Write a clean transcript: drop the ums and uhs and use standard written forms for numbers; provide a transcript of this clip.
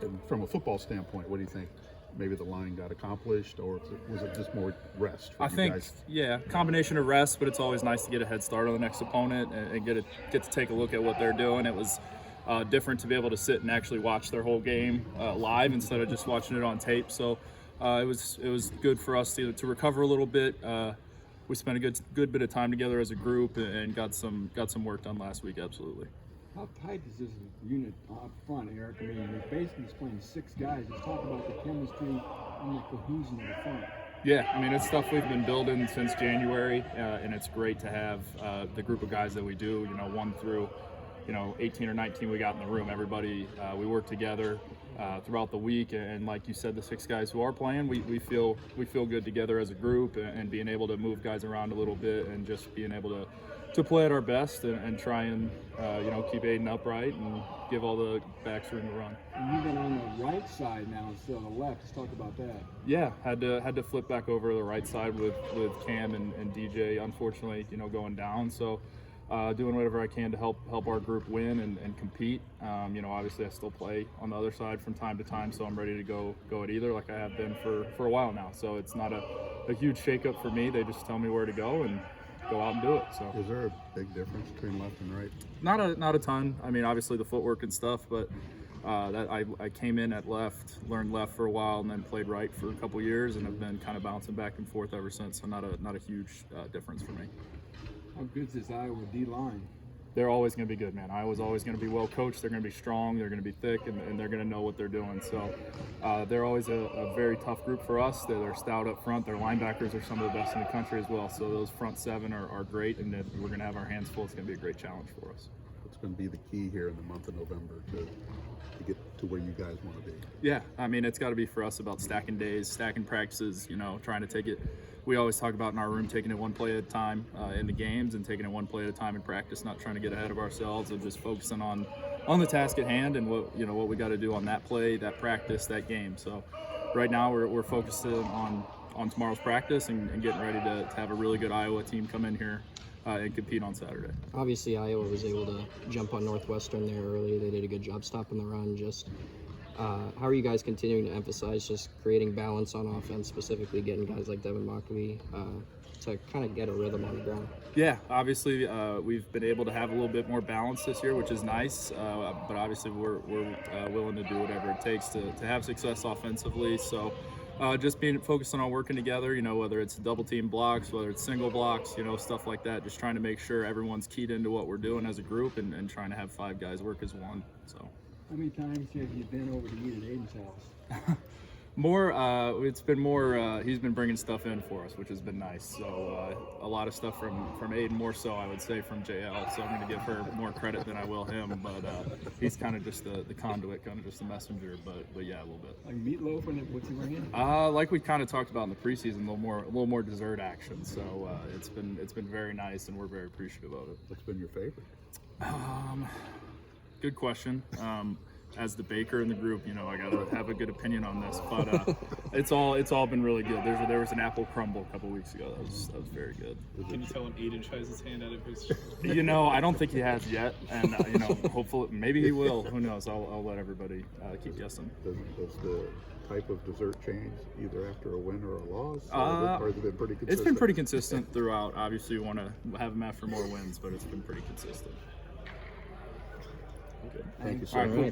And from a football standpoint, what do you think? Maybe the line got accomplished, or was it just more rest for I you think, guys? yeah, combination of rest, but it's always nice to get a head start on the next opponent and get to take a look at what they're doing. It was different to be able to sit and actually watch their whole game live instead of just watching it on tape. So it was good for us to recover a little bit. We spent a good bit of time together as a group and got some work done last week. Absolutely. How tight is this unit up front, Eric? I mean, you're basically playing 6 guys. Let's talk about the chemistry and the cohesion of the front. Yeah, I mean, it's stuff we've been building since January, and it's great to have the group of guys that we do, 1 through, 18 or 19 we got in the room. Everybody, we work together throughout the week, and like you said, the 6 guys who are playing, we feel good together as a group, and being able to move guys around a little bit and just being able to play at our best and try and keep Aiden upright and give all the backs room to run. And you've been on the right side now instead of the left. Let's talk about that. Yeah, had to flip back over to the right side with Cam and DJ, unfortunately, going down. So doing whatever I can to help our group win and compete. Obviously I still play on the other side from time to time, so I'm ready to go at either, like I have been for a while now. So it's not a huge shakeup for me. They just tell me where to go and go out and do it. So Is there a big difference between left and right? not a ton. I mean, obviously the footwork and stuff, but that I came in at left, learned left for a while, and then played right for a couple years, and have been kind of bouncing back and forth ever since. So not a huge difference for me. How good is this Iowa D-line? They're always going to be good, man. Iowa's always going to be well coached. They're going to be strong. They're going to be thick, and they're going to know what they're doing. So they're always a very tough group for us. They're stout up front. Their linebackers are some of the best in the country as well. So those front 7 are great, and we're going to have our hands full. It's going to be a great challenge for us. What's going to be the key here in the month of November to get to where you guys want to be? Yeah, I mean, it's got to be for us about stacking days, stacking practices, trying to take it. We always talk about in our room taking it one play at a time in the games and taking it one play at a time in practice, not trying to get ahead of ourselves and just focusing on the task at hand and what we got to do on that play, that practice, that game. So right now we're focused on tomorrow's practice and getting ready to have a really good Iowa team come in here and compete on Saturday. Obviously, Iowa was able to jump on Northwestern there early. They did a good job stopping the run. How are you guys continuing to emphasize just creating balance on offense, specifically getting guys like Devin Mockley to kind of get a rhythm on the ground? Yeah, obviously we've been able to have a little bit more balance this year, which is nice. But obviously we're willing to do whatever it takes to have success offensively. So just being focused on working together, whether it's double team blocks, whether it's single blocks, stuff like that. Just trying to make sure everyone's keyed into what we're doing as a group and trying to have 5 guys work as one. So. How many times have you been over to eat at Aiden's house? It's been more, he's been bringing stuff in for us, which has been nice. So a lot of stuff from Aiden, more so I would say from JL. So I'm going to give her more credit than I will him. But he's kind of just the conduit, kind of just the messenger. But yeah, a little bit. Like meatloaf, and what's he bringing? Like we kind of talked about in the preseason, a little more dessert action. So it's been very nice, and we're very appreciative of it. What's been your favorite? Good question. As the baker in the group, I gotta have a good opinion on this, but it's all been really good. There was an apple crumble a couple weeks ago. That was very good. Can you tell when Aiden tries his hand out of his? I don't think he has yet, and hopefully maybe he will. Who knows? I'll let everybody keep guessing. Does the type of dessert change either after a win or a loss, or has it been pretty consistent? It's been pretty consistent throughout. Obviously, we want to have him after more wins, but it's been pretty consistent. Thank you All right, so cool. much.